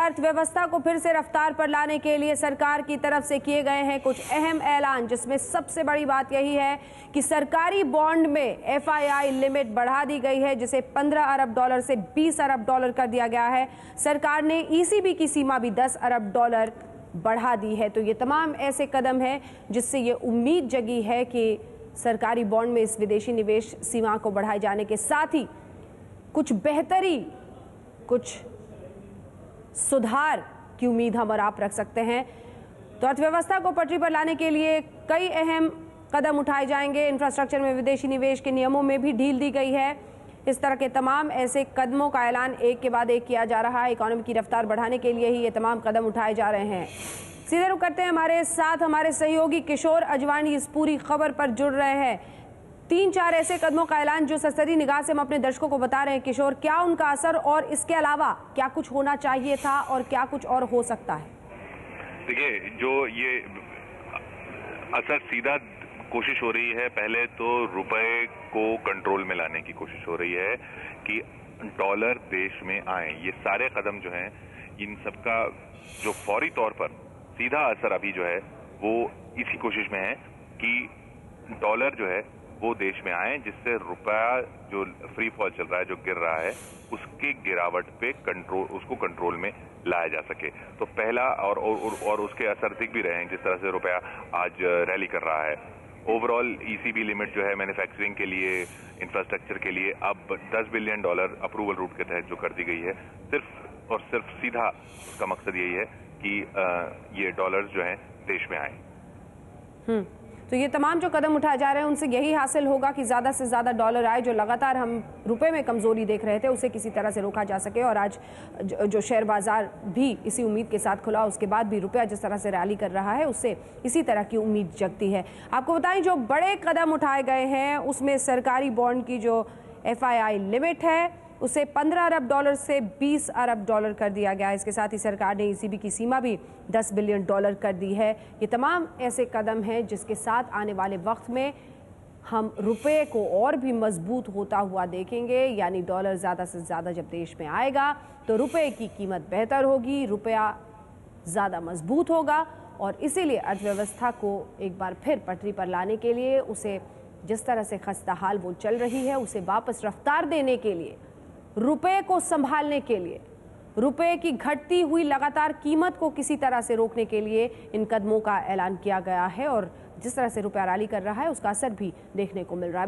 अर्थव्यवस्था को फिर से रफ्तार पर लाने के लिए सरकार की तरफ से किए गए हैं कुछ अहम ऐलान, जिसमें सबसे बड़ी बात यही है कि सरकारी बॉन्ड में एफआईआई लिमिट बढ़ा दी गई है, जिसे 15 अरब डॉलर से 20 अरब डॉलर कर दिया गया है। सरकार ने ईसीबी की सीमा भी 10 अरब डॉलर बढ़ा दी है। तो ये तमाम ऐसे कदम हैं जिससे ये उम्मीद जगी है कि सरकारी बॉन्ड में इस विदेशी निवेश सीमा को बढ़ाए जाने के साथ ही कुछ बेहतरी, कुछ सुधार की उम्मीद हम और आप रख सकते हैं। तो अर्थव्यवस्था को पटरी पर लाने के लिए कई अहम कदम उठाए जाएंगे। इंफ्रास्ट्रक्चर में विदेशी निवेश के नियमों में भी ढील दी गई है। इस तरह के तमाम ऐसे कदमों का ऐलान एक के बाद एक किया जा रहा है। इकोनॉमी की रफ्तार बढ़ाने के लिए ही ये तमाम कदम उठाए जा रहे हैं। सीधे रुख करते हैं हमारे साथ हमारे सहयोगी किशोर अजवाणी इस पूरी खबर पर जुड़ रहे हैं। 3-4 ऐसे कदमों का ऐलान जो सरसरी निगाह से हम अपने दर्शकों को बता रहे हैं। किशोर, क्या उनका असर और इसके अलावा क्या कुछ होना चाहिए था और क्या कुछ और हो सकता है? देखिए, जो ये असर सीधा कोशिश हो रही है, पहले तो रुपए को कंट्रोल में लाने की कोशिश हो रही है कि डॉलर देश में आए। ये सारे कदम जो हैं, इन सबका जो फौरी तौर पर सीधा असर अभी जो है वो इसी कोशिश में है कि डॉलर जो है वो देश में आए, जिससे रुपया जो फ्री फॉल चल रहा है, जो गिर रहा है, उसके गिरावट पे उसको कंट्रोल में लाया जा सके। तो पहला और उसके असर दिख भी रहे हैं, जिस तरह से रुपया आज रैली कर रहा है। ओवरऑल ईसीबी लिमिट जो है मैन्युफैक्चरिंग के लिए, इंफ्रास्ट्रक्चर के लिए अब $10 बिलियन अप्रूवल रूट के तहत जो कर दी गई है, सिर्फ और सिर्फ सीधा उसका मकसद यही है कि ये डॉलर्स जो हैं देश में आए। तो ये तमाम जो कदम उठाए जा रहे हैं उनसे यही हासिल होगा कि ज़्यादा से ज़्यादा डॉलर आए। जो लगातार हम रुपए में कमज़ोरी देख रहे थे उसे किसी तरह से रोका जा सके। और आज जो शेयर बाजार भी इसी उम्मीद के साथ खुला, उसके बाद भी रुपया जिस तरह से रैली कर रहा है, उससे इसी तरह की उम्मीद जगती है। आपको बताएं, जो बड़े कदम उठाए गए हैं उसमें सरकारी बॉन्ड की जो एफआईआई लिमिट है उसे 15 अरब डॉलर से 20 अरब डॉलर कर दिया गया है। इसके साथ ही सरकार ने ईसीबी की सीमा भी $10 बिलियन कर दी है। ये तमाम ऐसे कदम हैं जिसके साथ आने वाले वक्त में हम रुपए को और भी मजबूत होता हुआ देखेंगे। यानी डॉलर ज़्यादा से ज़्यादा जब देश में आएगा तो रुपए की कीमत बेहतर होगी, रुपया ज़्यादा मजबूत होगा और इसीलिए अर्थव्यवस्था को एक बार फिर पटरी पर लाने के लिए, उसे जिस तरह से खस्ता हाल वो चल रही है उसे वापस रफ्तार देने के लिए, रुपए को संभालने के लिए, रुपए की घटती हुई लगातार कीमत को किसी तरह से रोकने के लिए इन कदमों का ऐलान किया गया है। और जिस तरह से रुपया रैली कर रहा है उसका असर भी देखने को मिल रहा है।